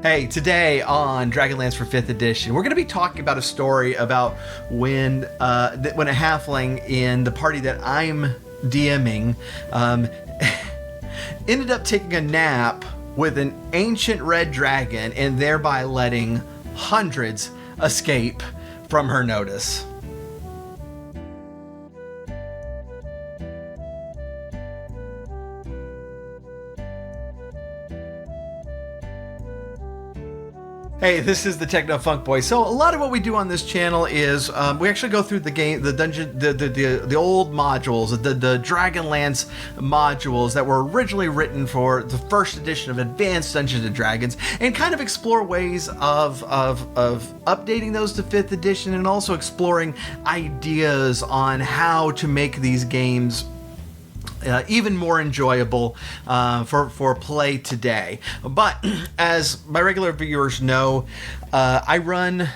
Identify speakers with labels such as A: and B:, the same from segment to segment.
A: Hey, today on DragonLance for 5th edition, we're going to be talking about a story about when a halfling in the party that I'm DMing ended up taking a nap with an ancient red dragon and thereby letting hundreds escape from her notice. Hey, this is the Techno Funk Boy. So a lot of what we do on this channel is we actually go through the game, the dungeon, the old modules, the DragonLance modules that were originally written for the first edition of Advanced Dungeons and Dragons, and kind of explore ways of updating those to 5th edition, and also exploring ideas on how to make these games even more enjoyable for play today. But as my regular viewers know, I'm the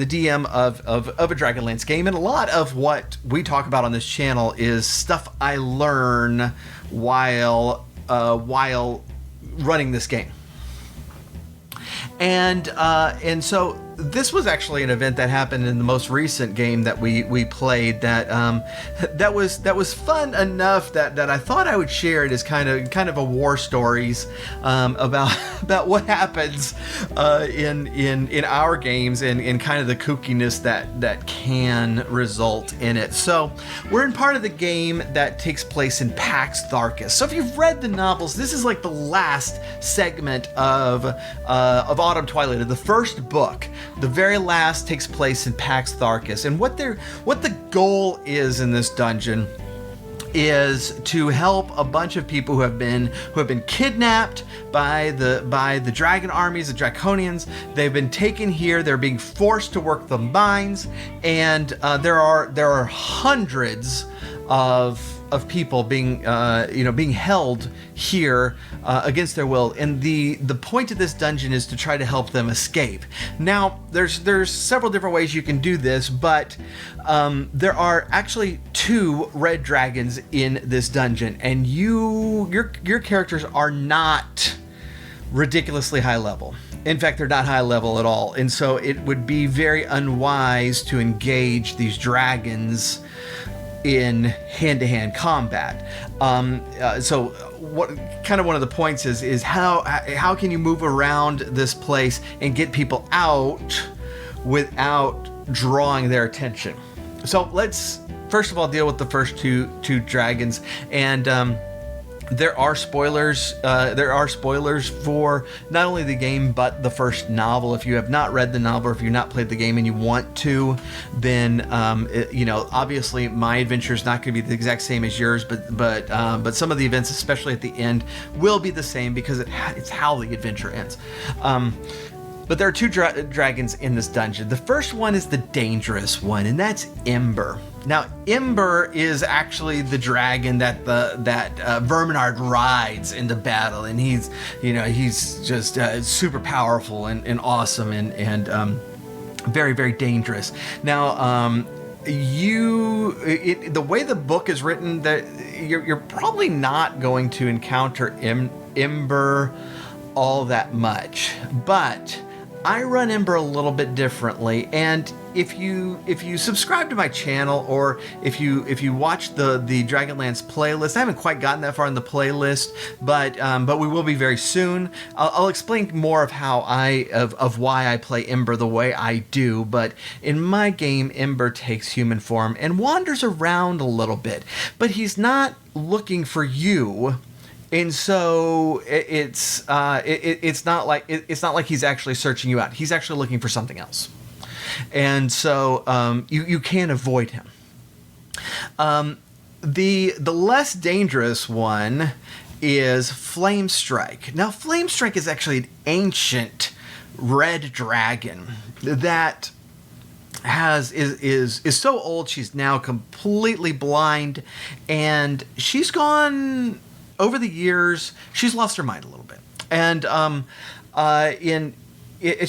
A: DM of a DragonLance game, and a lot of what we talk about on this channel is stuff I learn while running this game. And so this was actually an event that happened in the most recent game that we played that was fun enough that I thought I would share it as kind of a war stories about what happens in our games and kind of the kookiness that can result in it. So we're in part of the game that takes place in Pax Tharkus. So if you've read the novels, this is like the last segment of Autumn Twilight, of the first book. The very last takes place in Pax Tharkus, and what the goal is in this dungeon is to help a bunch of people who have been kidnapped by the dragon armies, the Draconians. They've been taken here. They're being forced to work the mines, and there are hundreds of people being held here against their will, and the point of this dungeon is to try to help them escape. Now there's several different ways you can do this, but there are actually 2 red dragons in this dungeon, and your characters are not ridiculously high level. In fact, they're not high level at all, and so it would be very unwise to engage these dragons in hand-to-hand combat. So what kind of one of the points is how can you move around this place and get people out without drawing their attention? So let's first of all deal with the first two dragons, and there are spoilers. There are spoilers for not only the game but the first novel. If you have not read the novel, or if you've not played the game and you want to, then obviously my adventure is not going to be the exact same as yours, but some of the events, especially at the end, will be the same because it's how the adventure ends. But there are 2 dragons in this dungeon. The first one is the dangerous one, and that's Ember. Now, Ember is actually the dragon that Verminard rides into battle, and he's just super powerful and awesome and very, very dangerous. Now, the way the book is written, that you're probably not going to encounter Ember all that much, but I run Ember a little bit differently, and if you subscribe to my channel, or if you watch the DragonLance playlist, I haven't quite gotten that far in the playlist, but we will be very soon. I'll explain more of why I play Ember the way I do. But in my game, Ember takes human form and wanders around a little bit, but he's not looking for you. And so it's not like he's actually searching you out. He's actually looking for something else, and so you can't avoid him. The less dangerous one is Flamestring. Now, Flamestring is actually an ancient red dragon that is so old she's now completely blind, and she's gone. Over the years, she's lost her mind a little bit, and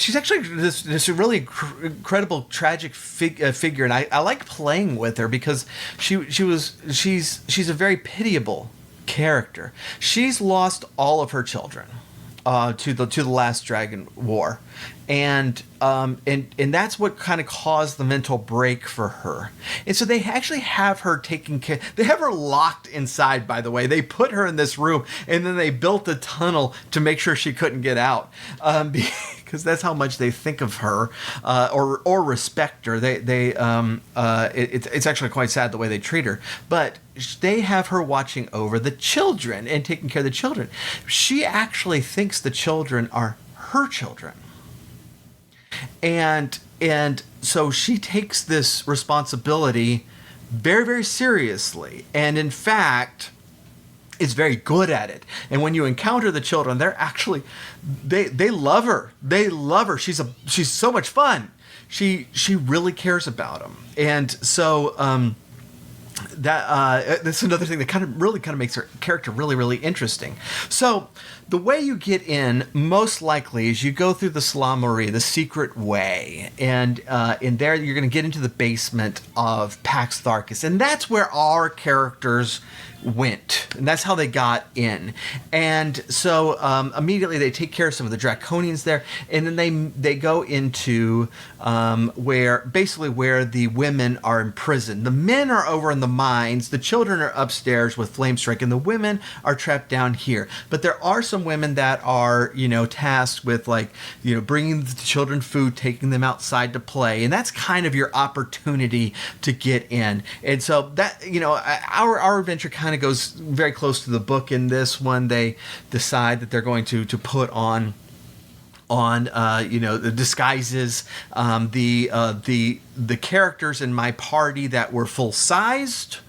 A: she's actually this really incredible, tragic figure, and I like playing with her because she's a very pitiable character. She's lost all of her children. to the last Dragon War, and that's what kind of caused the mental break for her. And so they actually have her taken care. They have her locked inside. By the way, they put her in this room, and then they built a tunnel to make sure she couldn't get out. Because that's how much they think of her, or respect her. It's actually quite sad the way they treat her. But they have her watching over the children and taking care of the children. She actually thinks the children are her children, and so she takes this responsibility very, very seriously. And in fact, is very good at it. And when you encounter the children, they're actually they love her. They love her. She's so much fun. She really cares about them. And so that's another thing that kind of makes her character really, really interesting. So the way you get in, most likely, is you go through the Slamerie, the secret way, and in there you're going to get into the basement of Pax Tharkus, and that's where our characters went, and that's how they got in. And so immediately they take care of some of the Draconians there, and then they go into where the women are imprisoned. The men are over in the mines, the children are upstairs with Flamestring, and the women are trapped down here. But there are some women that are, tasked with, bringing the children food, taking them outside to play, and that's kind of your opportunity to get in. And so that, our adventure kind of goes very close to the book. In this one, they decide that they're going to put on the disguises. The characters in my party that were full sized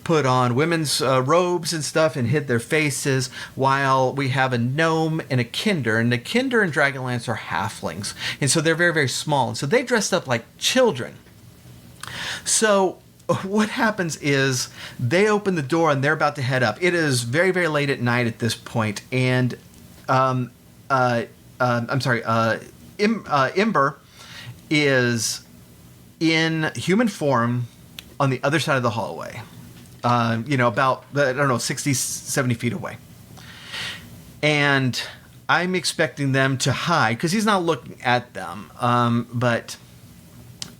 A: put on women's robes and stuff and hid their faces, while we have a gnome and a kinder. And the kinder and Dragonlance are halflings, and so they're very, very small, and so they dressed up like children. So what happens is they open the door and they're about to head up. It is very, very late at night at this point, and Ember is in human form on the other side of the hallway, about 60, 70 feet away. And I'm expecting them to hide because he's not looking at them, but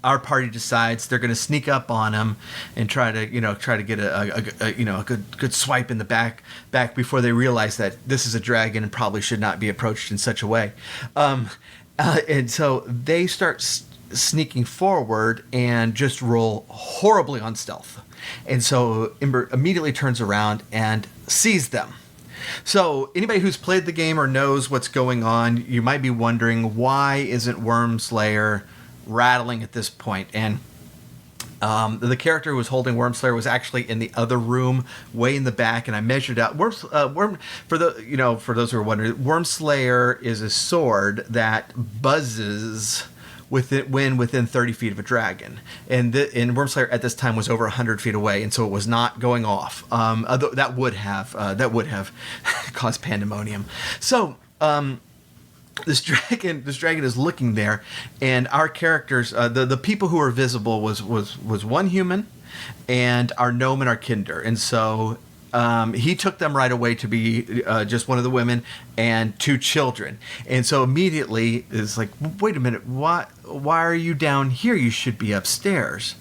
A: our party decides they're going to sneak up on him and try to get a good swipe in the back before they realize that this is a dragon and probably should not be approached in such a way. And so they start sneaking forward and just roll horribly on stealth. And so Ember immediately turns around and sees them. So anybody who's played the game or knows what's going on, you might be wondering, why isn't Wormslayer rattling at this point? And the character who was holding Wormslayer was actually in the other room, way in the back, and I measured out. For those who are wondering, Wormslayer is a sword that buzzes within 30 feet of a dragon, and Wormslayer at this time was over 100 feet away, and so it was not going off. Although that would have caused pandemonium. So this dragon is looking there, and our characters, the people who were visible was one human, and our gnome and our kinder, and so he took them right away to be just one of the women and two children. And so immediately it's like, wait a minute, why are you down here? You should be upstairs.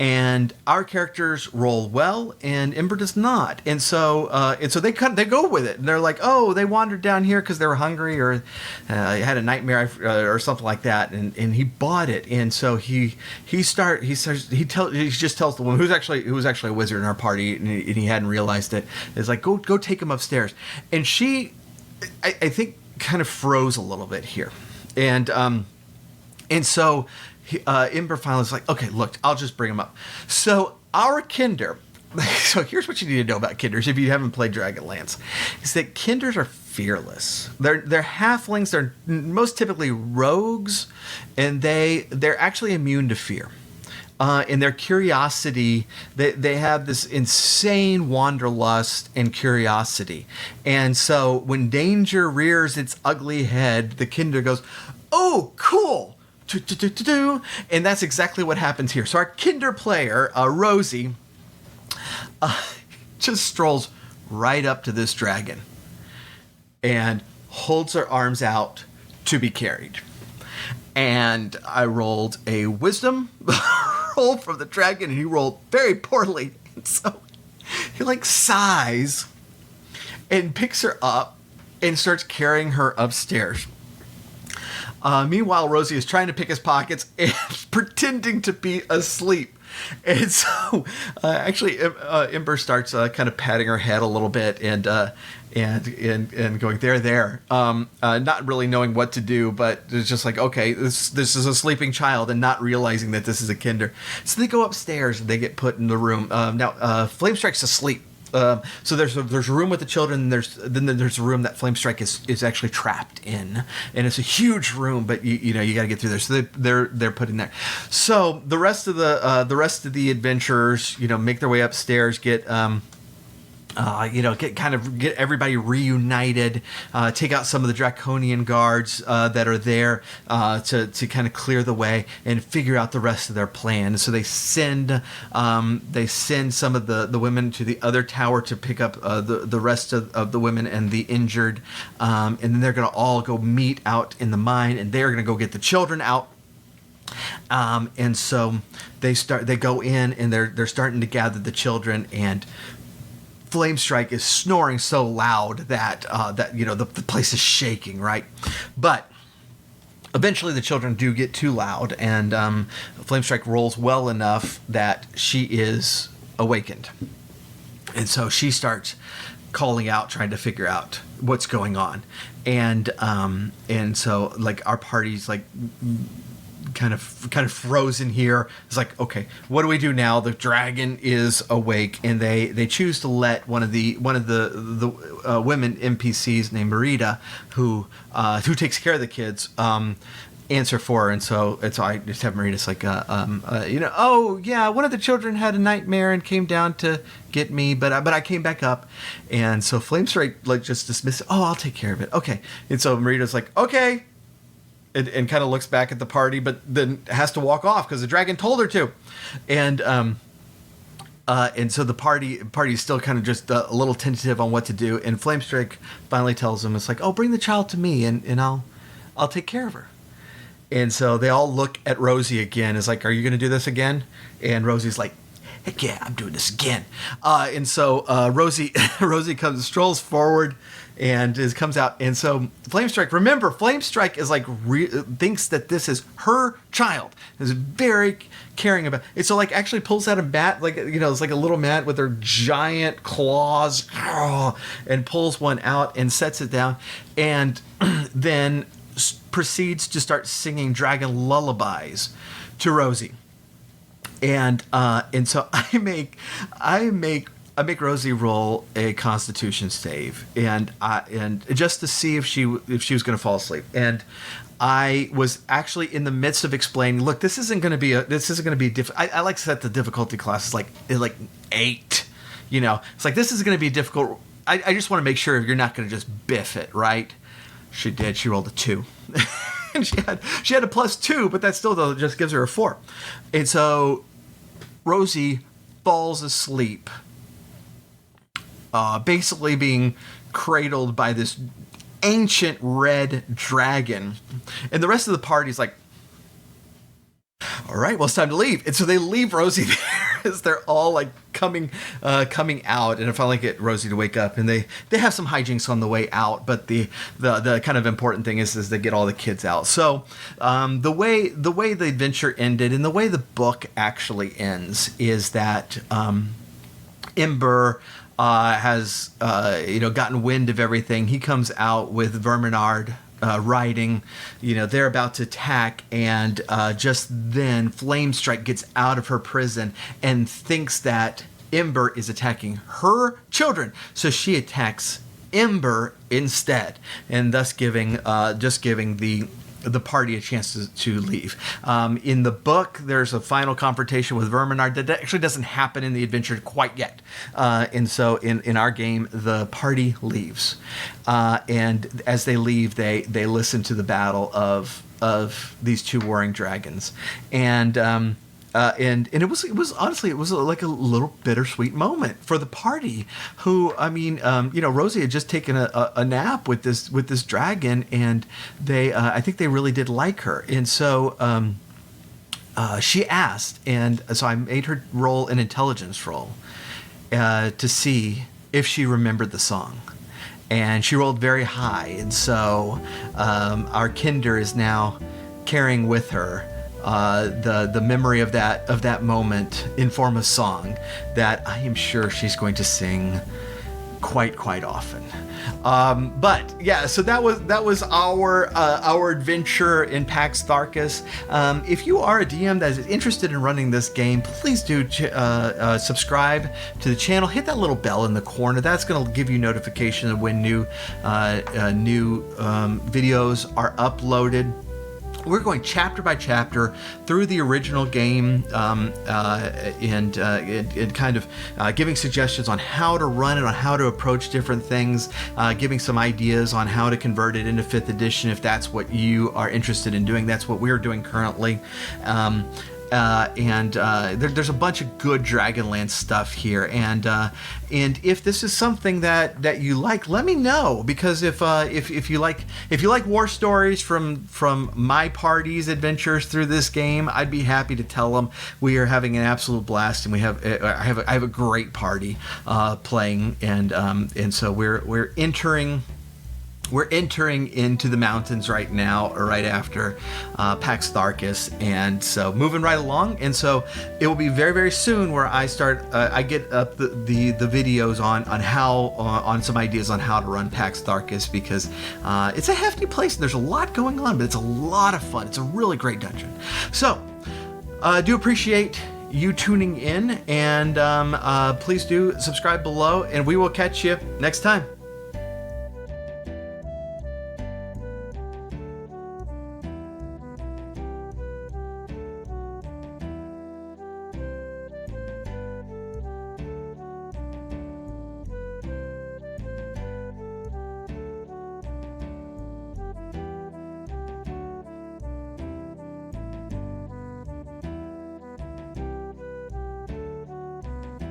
A: And our characters roll well, and Ember does not. And so they go with it, and they're like, oh, they wandered down here because they were hungry or had a nightmare or something like that, and he bought it. And so he just tells the woman who was actually a wizard in our party, and he hadn't realized it. It's like, go take him upstairs. And she, I think, kind of froze a little bit here, and so. Ember finally is like, okay, look, I'll just bring him up. So our kinder, so here's what you need to know about kinders if you haven't played DragonLance, is that kinders are fearless. They're halflings. They're most typically rogues, and they're actually immune to fear. In their curiosity, they have this insane wanderlust and curiosity. And so when danger rears its ugly head, the kinder goes, oh, cool. And that's exactly what happens here. So our kinder player, Rosie, just strolls right up to this dragon and holds her arms out to be carried. And I rolled a wisdom roll from the dragon, and he rolled very poorly. And so he like sighs and picks her up and starts carrying her upstairs. Meanwhile, Rosie is trying to pick his pockets and pretending to be asleep. And so, actually, Ember starts kind of patting her head a little bit and going there. Not really knowing what to do, but it's just like, okay, this is a sleeping child, and not realizing that this is a kinder. So they go upstairs and they get put in the room. Now, Flamestrike's asleep. So there's a room with the children. Then there's a room that Flamestrike is actually trapped in, and it's a huge room. But you got to get through there. So they're put in there. So the rest of the adventurers make their way upstairs, get get everybody reunited, take out some of the draconian guards that are there to kind of clear the way and figure out the rest of their plan. So they send some of the women to the other tower to pick up the rest of the women and the injured, and then they're going to all go meet out in the mine, and they're going to go get the children out. And so they go in, and they're starting to gather the children, and Flamestrike is snoring so loud that the place is shaking, right? But eventually the children do get too loud, and Flamestrike rolls well enough that she is awakened. And so she starts calling out, trying to figure out what's going on. And so like our party's like kind of frozen here. It's like, okay, what do we do now? The dragon is awake, and they choose to let one of the women NPCs named Marita, who takes care of the kids, answer for her. And so I just have Marita. It's like, oh yeah, one of the children had a nightmare and came down to get me, but I came back up. And so Flamestrike like just dismisses. Oh, I'll take care of it. Okay. And so Marita's like, okay. And kind of looks back at the party, but then has to walk off because the dragon told her to. And so the party is still kind of just a little tentative on what to do. And Flamestrike finally tells him, it's like, oh, bring the child to me, and I'll take care of her. And so they all look at Rosie again. It's like, are you going to do this again? And Rosie's like, heck yeah, I'm doing this again. And so Rosie strolls forward and comes out. And so Flamestrike, remember, Flamestrike is like thinks that this is her child. Is very caring about it. So like actually pulls out a bat, like it's like a little mat with her giant claws, and pulls one out and sets it down, and then proceeds to start singing dragon lullabies to Rosie. And so I make Rosie roll a Constitution save, and just to see if she was going to fall asleep. And I was actually in the midst of explaining, look, this isn't going to be I like to set the difficulty classes like 8. It's like, this is going to be difficult. I just want to make sure you're not going to just biff it, right? She did. She rolled a 2. And she had a +2, but that still just gives her a 4. And so Rosie falls asleep, basically being cradled by this ancient red dragon. And the rest of the party's like, all right, well, it's time to leave. And so they leave Rosie there as they're all like coming out, and I finally get Rosie to wake up, and they have some hijinks on the way out, but the kind of important thing is they get all the kids out. So the way the adventure ended, and the way the book actually ends, is that Ember has gotten wind of everything. He comes out with Verminard riding. They're about to attack, and just then Flamestrike gets out of her prison and thinks that Ember is attacking her children, so she attacks Ember instead, and thus giving the party a chance to leave. In the book, there's a final confrontation with Verminard that actually doesn't happen in the adventure quite yet. And so in our game, the party leaves. And as they leave, they listen to the battle of these two warring dragons. And and it was honestly, it was like a little bittersweet moment for the party. Who, I mean, Rosie had just taken a nap with this dragon, and they I think they really did like her, and so she asked, and so I made her roll an intelligence roll to see if she remembered the song. And she rolled very high, and so our Kinder is now carrying with her the memory of that moment in form of song that I am sure she's going to sing quite often. But yeah, so that was our adventure in Pax Tharkus. If you are a DM that is interested in running this game, please do subscribe to the channel. Hit that little bell in the corner. That's going to give you notification of when new videos are uploaded. We're going chapter by chapter through the original game, and kind of giving suggestions on how to run it, on how to approach different things, giving some ideas on how to convert it into 5th edition if that's what you are interested in doing. That's what we're doing currently. There's a bunch of good Dragonlance stuff here, and if this is something that you like, let me know, because if you like war stories from my party's adventures through this game, I'd be happy to tell them. We are having an absolute blast, and I have a great party playing, and so we're entering into the mountains right now, or right after Pax Tharkus, and so moving right along. And so it will be very, very soon where I start. I get up the videos on some ideas on how to run Pax Tharkus, because it's a hefty place and there's a lot going on, but it's a lot of fun. It's a really great dungeon. So I do appreciate you tuning in, and please do subscribe below, and we will catch you next time.